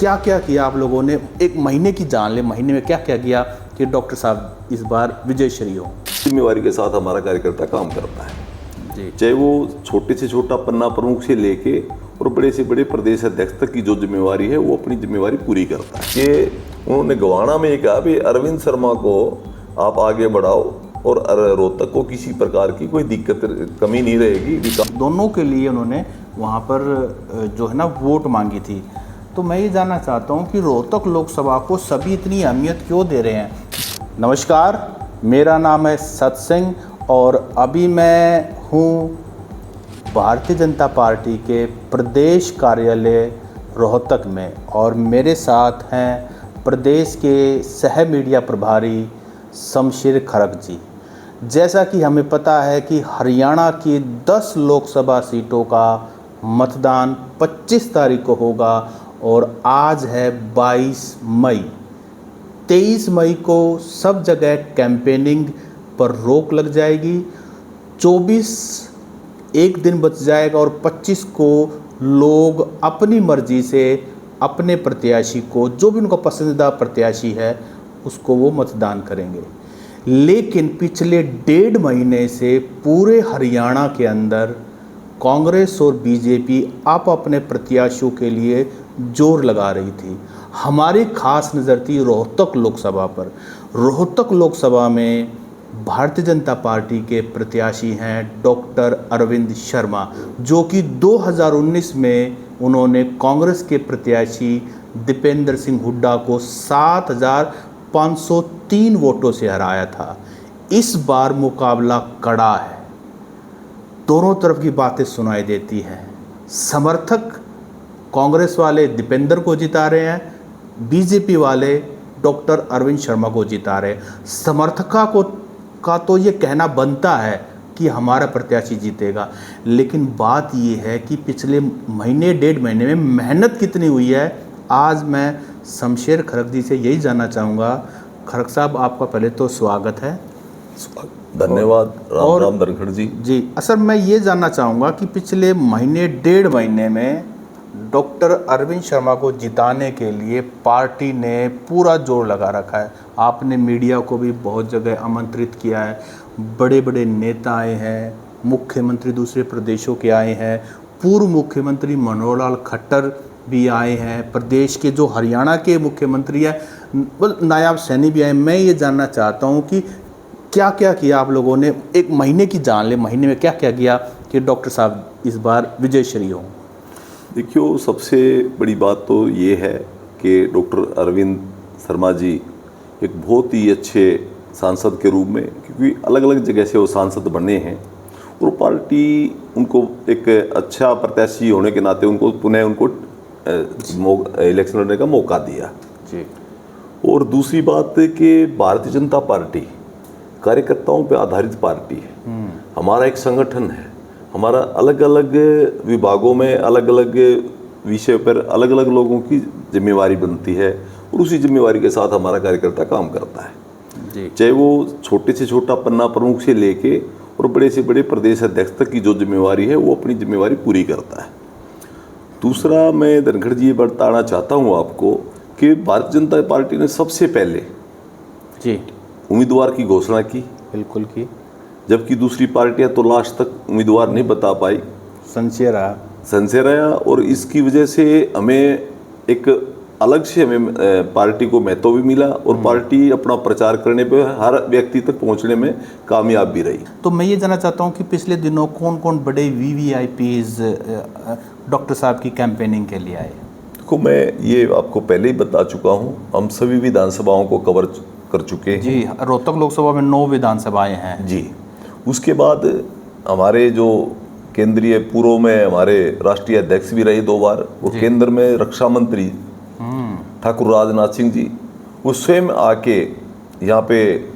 क्या क्या किया आप लोगों ने, एक महीने की जान ले, महीने में क्या क्या किया कि डॉक्टर साहब इस बार विजयश्री हो? जिम्मेवारी के साथ हमारा कार्यकर्ता काम करता है जी। चाहे वो छोटे से छोटा पन्ना प्रमुख से लेके और बड़े से बड़े प्रदेश अध्यक्ष तक की जो जिम्मेवारी है वो अपनी जिम्मेवारी पूरी करता है। ये उन्होंने गवाना में ये कहा भी अरविंद शर्मा को आप आगे बढ़ाओ और रोहतक को किसी प्रकार की कोई दिक्कत कमी नहीं रहेगी। दोनों के लिए उन्होंने वहाँ पर जो है ना वोट मांगी थी। तो मैं ये जानना चाहता हूँ कि रोहतक लोकसभा को सभी इतनी अहमियत क्यों दे रहे हैं? नमस्कार, मेरा नाम है सत्सिंह और अभी मैं हूँ भारतीय जनता पार्टी के प्रदेश कार्यालय रोहतक में और मेरे साथ हैं प्रदेश के सह मीडिया प्रभारी शमशेर खरक जी। जैसा कि हमें पता है कि हरियाणा की 10 लोकसभा सीटों का मतदान 25 तारीख को होगा और आज है 22 मई। 23 मई को सब जगह कैंपेनिंग पर रोक लग जाएगी। 24 एक दिन बच जाएगा और 25 को लोग अपनी मर्जी से अपने प्रत्याशी को, जो भी उनका पसंदीदा प्रत्याशी है, उसको वो मतदान करेंगे। लेकिन पिछले 1.5 महीने से पूरे हरियाणा के अंदर कांग्रेस और बीजेपी आप अपने प्रत्याशियों के लिए जोर लगा रही थी। हमारी खास नज़र थी रोहतक लोकसभा पर। रोहतक लोकसभा में भारतीय जनता पार्टी के प्रत्याशी हैं डॉक्टर अरविंद शर्मा, जो कि 2019 में उन्होंने कांग्रेस के प्रत्याशी दीपेंद्र सिंह हुड्डा को 7,503 वोटों से हराया था। इस बार मुकाबला कड़ा है, दोनों तरफ की बातें सुनाई देती हैं। समर्थक कांग्रेस वाले दीपेंद्र को जिता रहे हैं, बीजेपी वाले डॉक्टर अरविंद शर्मा को जिता रहे हैं। समर्थका का तो ये कहना बनता है कि हमारा प्रत्याशी जीतेगा, लेकिन बात ये है कि पिछले महीने 1.5 महीने में मेहनत कितनी हुई है। आज मैं शमशेर खरक जी से यही जानना चाहूँगा। खरक साहब, आपका पहले तो स्वागत है। धन्यवाद। राम राम धनखड़ जी। जी, असल मैं ये जानना चाहूँगा कि पिछले महीने 1.5 महीने में डॉक्टर अरविंद शर्मा को जिताने के लिए पार्टी ने पूरा जोर लगा रखा है। आपने मीडिया को भी बहुत जगह आमंत्रित किया है, बड़े बड़े नेता आए हैं, मुख्यमंत्री दूसरे प्रदेशों के आए हैं, पूर्व मुख्यमंत्री मनोहर लाल खट्टर भी आए हैं, प्रदेश के जो हरियाणा के मुख्यमंत्री हैं, नायब सैनी भी आए। मैं ये जानना चाहता हूँ कि क्या क्या किया आप लोगों ने, एक महीने की जान ले, महीने में क्या क्या किया कि डॉक्टर साहब इस बार विजयश्री हो? देखियो, सबसे बड़ी बात तो ये है कि डॉक्टर अरविंद शर्मा जी एक बहुत ही अच्छे सांसद के रूप में, क्योंकि अलग अलग जगह से वो सांसद बने हैं और पार्टी उनको एक अच्छा प्रत्याशी होने के नाते उनको पुनः इलेक्शन लड़ने का मौका दिया जी। और दूसरी बात कि भारतीय जनता पार्टी कार्यकर्ताओं पर आधारित पार्टी है। हमारा एक संगठन है, हमारा अलग अलग विभागों में अलग अलग विषय पर अलग अलग लोगों की जिम्मेवारी बनती है और उसी जिम्मेवारी के साथ हमारा कार्यकर्ता काम करता है जी। चाहे वो छोटे से छोटा पन्ना प्रमुख से लेके और बड़े से बड़े प्रदेश अध्यक्ष तक की जो जिम्मेवारी है वो अपनी जिम्मेवारी पूरी करता है। दूसरा, मैं धनखड़ जी ये बताना चाहता हूँ आपको कि भारतीय जनता पार्टी ने सबसे पहले जी उम्मीदवार की घोषणा की, बिल्कुल की, जबकि दूसरी पार्टियां तो लास्ट तक उम्मीदवार नहीं बता पाई, संशय रहा और इसकी वजह से हमें एक अलग से पार्टी को महत्व भी मिला और पार्टी अपना प्रचार करने पे हर व्यक्ति तक पहुंचने में कामयाब भी रही। तो मैं ये जानना चाहता हूँ कि पिछले दिनों कौन कौन बड़े VVIPs डॉक्टर साहब की कैंपेनिंग के लिए आए? देखो, मैं ये आपको पहले ही बता चुका हूँ, हम सभी विधानसभाओं को कवर कर चुके हैं। जी, रोहतक लोकसभा में 9 विधानसभाएं हैं जी। उसके बाद हमारे जो केंद्रीय पूर्व में हमारे राष्ट्रीय अध्यक्ष भी रहे 2 बार और केंद्र में रक्षा मंत्री ठाकुर राजनाथ सिंह जी, वो स्वयं आके यहाँ पे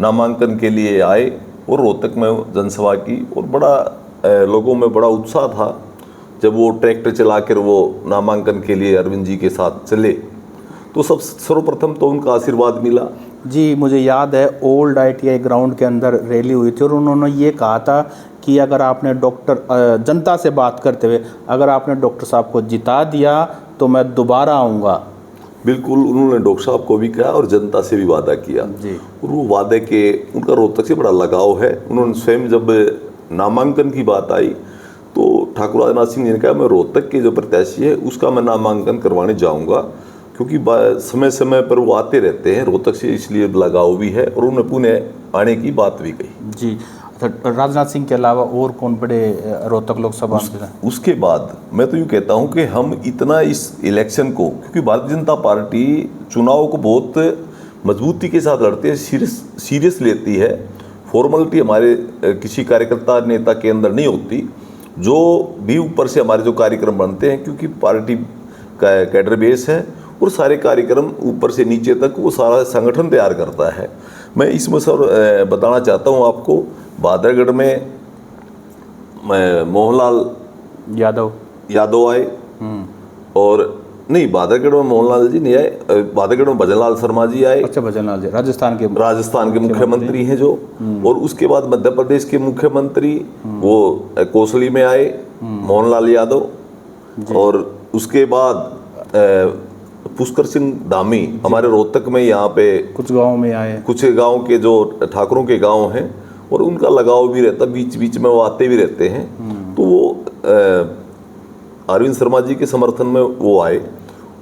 नामांकन के लिए आए और रोहतक में जनसभा की और बड़ा लोगों में बड़ा उत्साह था जब वो ट्रैक्टर चलाकर वो नामांकन के लिए अरविंद जी के साथ चले। तो सर्वप्रथम तो उनका आशीर्वाद मिला। जी, मुझे याद है ओल्ड ITI ग्राउंड के अंदर रैली हुई थी और उन्होंने ये कहा था कि अगर आपने जनता से बात करते हुए अगर आपने डॉक्टर साहब को जिता दिया तो मैं दोबारा आऊँगा। बिल्कुल, उन्होंने डॉक्टर साहब को भी कहा और जनता से भी वादा किया जी। और वो वादे के उनका रोहतक से बड़ा लगाव है। उन्होंने स्वयं जब नामांकन की बात आई तो ठाकुर राजनाथ सिंह जी ने कहा मैं रोहतक के जो प्रत्याशी है उसका मैं नामांकन करवाने जाऊंगा, क्योंकि समय समय पर वो आते रहते हैं रोहतक से, इसलिए लगाव भी है और उन्होंने पुणे आने की बात भी कही। जी। अच्छा, राजनाथ सिंह के अलावा और कौन बड़े रोहतक लोकसभा में? उसके बाद मैं तो यूँ कहता हूँ कि हम इतना इस इलेक्शन को, क्योंकि भारतीय जनता पार्टी चुनाव को बहुत मजबूती के साथ लड़ती है, सीरियस लेती है। फॉर्मेलिटी हमारे किसी कार्यकर्ता नेता के अंदर नहीं होती, जो भी ऊपर से हमारे जो कार्यक्रम बनते हैं, क्योंकि पार्टी का कैडर बेस है और सारे कार्यक्रम ऊपर से नीचे तक वो सारा संगठन तैयार करता है। मैं इसमें सर बताना चाहता हूँ आपको, बादरगढ़ में मोहनलाल यादव आए और नहीं, बादरगढ़ में मोहनलाल जी नहीं आए, बादरगढ़ में भजनलाल शर्मा जी आए। अच्छा, भजनलाल जी राजस्थान के मुख्यमंत्री हैं जो, और उसके बाद मध्य प्रदेश के मुख्यमंत्री वो कोसली में आए मोहनलाल यादव, और उसके बाद पुष्कर सिंह धामी हमारे रोहतक में यहाँ पे कुछ गाँव में आए, कुछ गांव के जो ठाकुरों के गांव हैं और उनका लगाव भी रहता, बीच बीच में वो आते भी रहते हैं, तो वो अरविंद शर्मा जी के समर्थन में वो आए।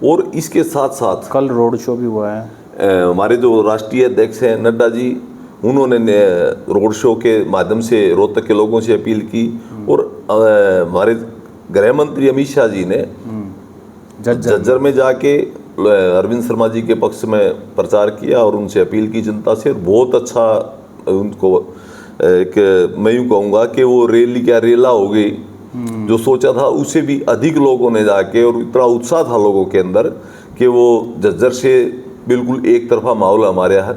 और इसके साथ साथ कल रोड शो भी हुआ है। हमारे जो राष्ट्रीय अध्यक्ष हैं नड्डा जी, उन्होंने रोड शो के माध्यम से रोहतक के लोगों से अपील की, और हमारे गृह मंत्री अमित शाह जी ने झज्जर में जाके अरविंद शर्मा जी के पक्ष में प्रचार किया और उनसे अपील की जनता से। बहुत अच्छा उनको एक मैं यूँ कहूँगा कि वो रैली क्या रेला हो गई, जो सोचा था उससे भी अधिक लोगों ने जाके, और इतना उत्साह था लोगों के अंदर कि वो झज्जर से बिल्कुल एक तरफा माहौल हमारे यहाँ।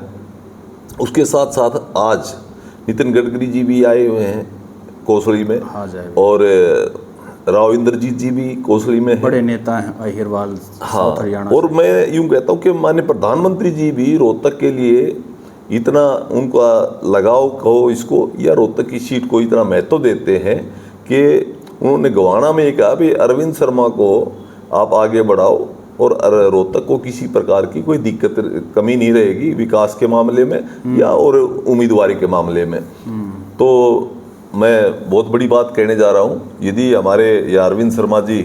उसके साथ साथ आज नितिन गडकरी जी भी आए हुए हैं कोसली में, और राव इंद्रजीत जी भी कोसली में बड़े नेता हैं, अहिरवाल। हाँ, और मैं यूँ कहता हूँ कि माननीय प्रधानमंत्री जी भी रोहतक के लिए इतना उनका लगाव कहो इसको, या रोहतक की सीट को इतना महत्व देते हैं कि उन्होंने गवाना में कहा भी अरविंद शर्मा को आप आगे बढ़ाओ और रोहतक को किसी प्रकार की कोई दिक्कत कमी नहीं रहेगी विकास के मामले में या और उम्मीदवारी के मामले में। तो मैं बहुत बड़ी बात कहने जा रहा हूँ, यदि हमारे या अरविंद शर्मा जी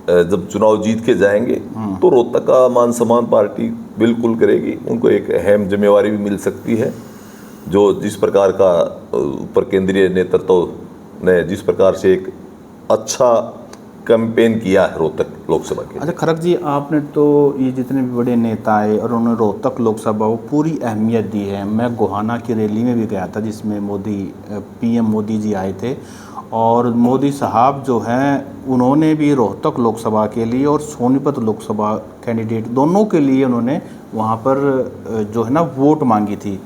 जब चुनाव जीत के जाएंगे तो रोहतक का मान सम्मान पार्टी बिल्कुल करेगी, उनको एक अहम जिम्मेवारी भी मिल सकती है। जो जिस प्रकार का ऊपर केंद्रीय नेतृत्व ने जिस प्रकार से एक अच्छा कैंपेन किया है रोहतक लोकसभा के। अच्छा खरक जी, आपने तो ये जितने भी बड़े नेता आए और उन्होंने रोहतक लोकसभा को पूरी अहमियत दी है। मैं गोहाना की रैली में भी गया था जिसमें पीएम मोदी जी आए थे, और मोदी साहब जो हैं उन्होंने भी रोहतक लोकसभा के लिए और सोनीपत लोकसभा कैंडिडेट दोनों के लिए उन्होंने वहाँ पर जो है ना वोट मांगी थी।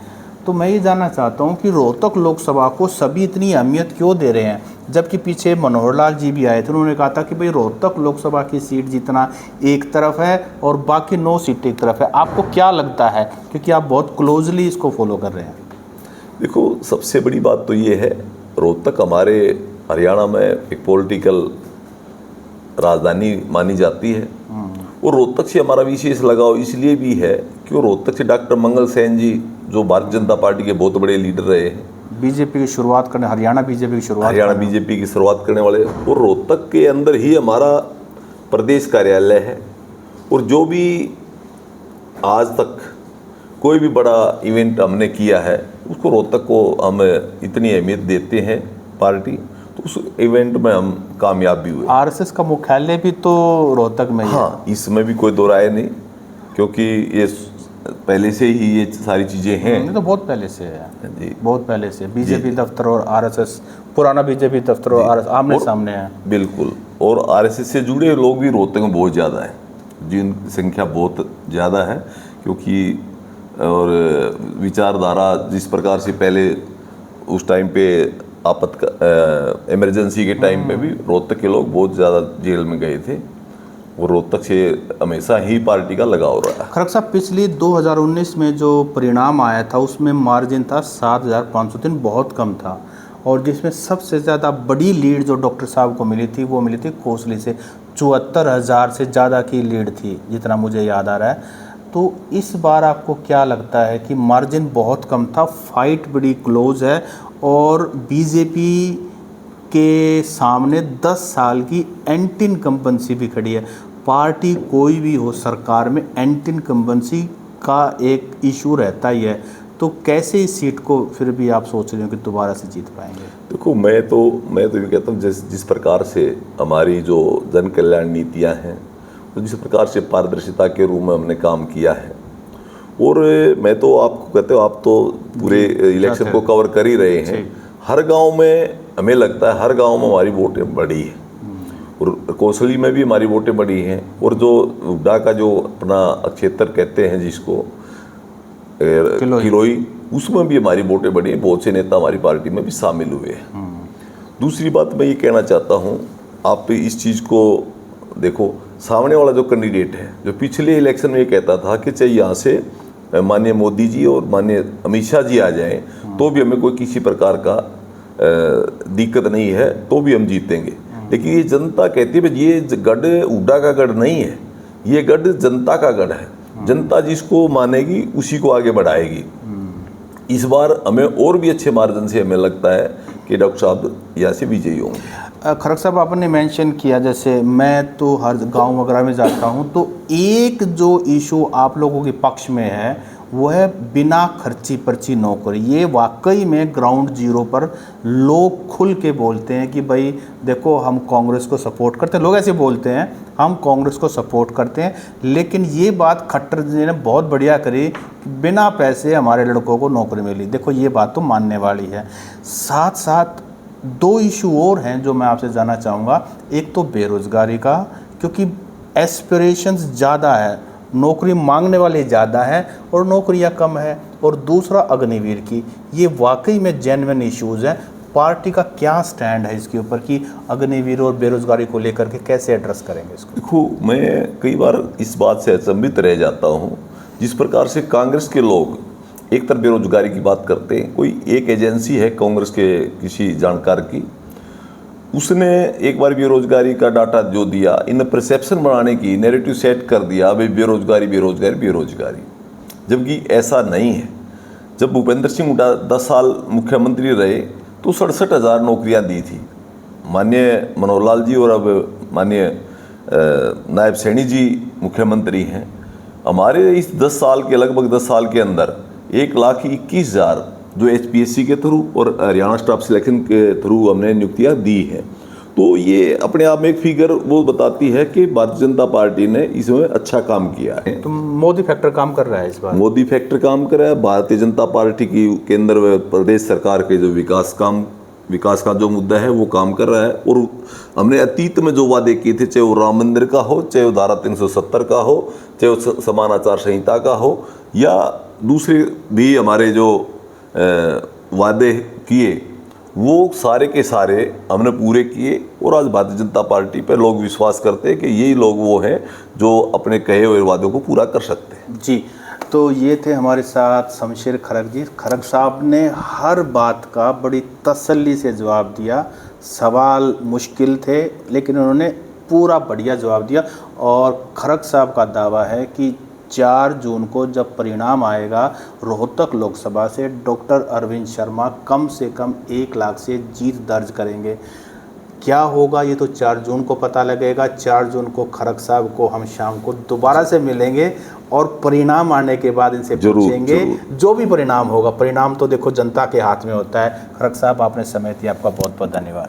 तो मैं ये जानना चाहता हूँ कि रोहतक लोकसभा को सभी इतनी अहमियत क्यों दे रहे हैं, जबकि पीछे मनोहर लाल जी भी आए थे, उन्होंने कहा था कि भाई रोहतक लोकसभा की सीट जितना एक तरफ है और बाकी 9 सीटें एक तरफ है। आपको क्या लगता है, क्योंकि आप बहुत क्लोजली इसको फॉलो कर रहे हैं? देखो, सबसे बड़ी बात तो ये है, रोहतक हमारे हरियाणा में एक पॉलिटिकल राजधानी मानी जाती है, और रोहतक से हमारा विशेष लगाव इसलिए भी है कि रोहतक से डॉक्टर मंगल सेन जी जो भारतीय जनता पार्टी के बहुत बड़े लीडर रहे हैं, बीजेपी की शुरुआत करने, हरियाणा बीजेपी की शुरुआत करने वाले, और रोहतक के अंदर ही हमारा प्रदेश कार्यालय है। और जो भी आज तक कोई भी बड़ा इवेंट हमने किया है उसको रोहतक को हम इतनी अहमियत देते हैं पार्टी, तो उस इवेंट में हम कामयाब भी हुए। आरएसएस का मुख्यालय भी तो रोहतक में ही है। हाँ, इसमें भी कोई दो राय नहीं, क्योंकि ये पहले से ही ये सारी चीज़ें हैं। तो बहुत पहले से है जी, बहुत पहले से बीजेपी दफ्तर और आरएसएस, पुराना बीजेपी दफ्तर और आरएसएस आमने सामने है। बिल्कुल, और आरएसएस से जुड़े लोग भी रोहतक में बहुत ज़्यादा है, जिनकी संख्या बहुत ज़्यादा है, क्योंकि और विचारधारा जिस प्रकार से पहले उस टाइम पे इमरजेंसी के टाइम पे भी रोहतक के लोग बहुत ज़्यादा जेल में गए थे, और रोहतक से हमेशा ही पार्टी का लगाव रहा है। खरक साहब, पिछली 2019 में जो परिणाम आया था उसमें मार्जिन था 7,503, बहुत कम था, और जिसमें सबसे ज़्यादा बड़ी लीड जो डॉक्टर साहब को मिली थी वो मिली थी कोसली से। 74,000 से ज़्यादा की लीड थी, जितना मुझे याद आ रहा है। तो इस बार आपको क्या लगता है कि मार्जिन बहुत कम था, फाइट बड़ी क्लोज है और बीजेपी के सामने 10 साल की एंटी इनकम्बेंसी भी खड़ी है। पार्टी कोई भी हो सरकार में एंटी इनकम्बेंसी का एक इशू रहता ही है। तो कैसे इस सीट को फिर भी आप सोच रहे हो कि दोबारा से जीत पाएंगे? देखो, मैं तो ये कहता हूँ जिस प्रकार से हमारी जो जन कल्याण नीतियाँ हैं, तो जिस प्रकार से पारदर्शिता के रूप में हमने काम किया है, और मैं तो आपको कहते हो, आप तो पूरे इलेक्शन को कवर कर ही रहे हैं। हर गांव में हमें लगता है, हर गांव में हमारी वोटें बढ़ी हैं और कोसली में भी हमारी वोटें बढ़ी हैं। और जो हुड्डा का जो अपना क्षेत्र कहते हैं जिसको किलोई, उसमें भी हमारी वोटें बढ़ी हैं। बहुत से नेता हमारी पार्टी में भी शामिल हुए हैं। दूसरी बात मैं ये कहना चाहता हूँ, आप इस चीज़ को देखो, सामने वाला जो कैंडिडेट है, जो पिछले इलेक्शन में ये कहता था कि चाहे यहाँ से माननीय मोदी जी और माननीय अमित शाह जी आ जाएं तो भी हमें कोई किसी प्रकार का दिक्कत नहीं है, तो भी हम जीतेंगे। लेकिन ये जनता कहती है भाई ये गढ़ हुड्डा का गढ़ नहीं है, ये गढ़ जनता का गढ़ है। जनता जिसको मानेगी उसी को आगे बढ़ाएगी। इस बार हमें और भी अच्छे मार्जिन से हमें लगता है कि डॉक्टर साहब यहाँ से विजयी होंगे। खरग साहब, आपने मेंशन किया, जैसे मैं तो हर गांव वगैरह में जाता हूं, तो एक जो इशू आप लोगों के पक्ष में है वो है बिना खर्ची पर्ची नौकरी। ये वाकई में ग्राउंड जीरो पर लोग खुल के बोलते हैं कि भाई देखो हम कांग्रेस को सपोर्ट करते हैं, लोग ऐसे बोलते हैं हम कांग्रेस को सपोर्ट करते हैं। लेकिन ये बात खट्टर जी ने बहुत बढ़िया करी, बिना पैसे हमारे लड़कों को नौकरी मिली। देखो ये बात तो मानने वाली है। साथ साथ दो इशू और हैं जो मैं आपसे जानना चाहूँगा। एक तो बेरोज़गारी का, क्योंकि एस्पिरेशंस ज़्यादा है, नौकरी मांगने वाले ज़्यादा हैं और नौकरियां कम है। और दूसरा अग्निवीर की, ये वाकई में जेन्युइन इश्यूज़ हैं। पार्टी का क्या स्टैंड है इसके ऊपर कि अग्निवीर और बेरोज़गारी को लेकर के कैसे एड्रेस करेंगे इसको? देखो, मैं कई बार इस बात से अचंभित रह जाता हूँ जिस प्रकार से कांग्रेस के लोग एक तरफ बेरोजगारी की बात करते हैं। कोई एक एजेंसी है कांग्रेस के किसी जानकार की, उसने एक बार बेरोजगारी का डाटा जो दिया, इन परसेप्शन बनाने की नैरेटिव सेट कर दिया भाई बेरोजगारी बेरोजगारी बेरोजगारी, जबकि ऐसा नहीं है। जब भूपेंद्र सिंह हुड्डा 10 साल मुख्यमंत्री रहे तो 67,000 नौकरियां दी थी। माननीय मनोहर लाल जी और अब माननीय नायब सैनी जी मुख्यमंत्री हैं। हमारे इस 10 साल के, लगभग 10 साल के अंदर 1,21,000 जो HPSC के थ्रू और हरियाणा स्टाफ सिलेक्शन के थ्रू हमने नियुक्तियां दी हैं। तो ये अपने आप में एक फिगर वो बताती है कि भारतीय जनता पार्टी ने इसमें अच्छा काम किया है। तो मोदी फैक्टर काम कर रहा है इस बार? मोदी फैक्टर काम कर रहा है। भारतीय जनता पार्टी की केंद्र व प्रदेश सरकार के जो विकास का जो मुद्दा है वो काम कर रहा है। और हमने अतीत में जो वादे किए थे, चाहे वो राम मंदिर का हो, चाहे वो धारा 370 का हो, चाहे वो समान आचार संहिता का हो, या दूसरे भी हमारे जो वादे किए, वो सारे के सारे हमने पूरे किए। और आज भारतीय जनता पार्टी पर लोग विश्वास करते हैं कि यही लोग वो हैं जो अपने कहे हुए वादों को पूरा कर सकते हैं। जी, तो ये थे हमारे साथ शमशेर खरग जी। खरग साहब ने हर बात का बड़ी तसल्ली से जवाब दिया। सवाल मुश्किल थे लेकिन उन्होंने पूरा बढ़िया जवाब दिया। और खरग साहब का दावा है कि 4 जून को जब परिणाम आएगा रोहतक लोकसभा से, डॉक्टर अरविंद शर्मा कम से कम 1 लाख से जीत दर्ज करेंगे। क्या होगा ये तो 4 जून को पता लगेगा। 4 जून को खरग साहब को हम शाम को दोबारा से मिलेंगे और परिणाम आने के बाद इनसे पूछेंगे। जो भी परिणाम होगा, परिणाम तो देखो जनता के हाथ में होता है। खरग साहब, आपने समय दिया, आपका बहुत बहुत धन्यवाद।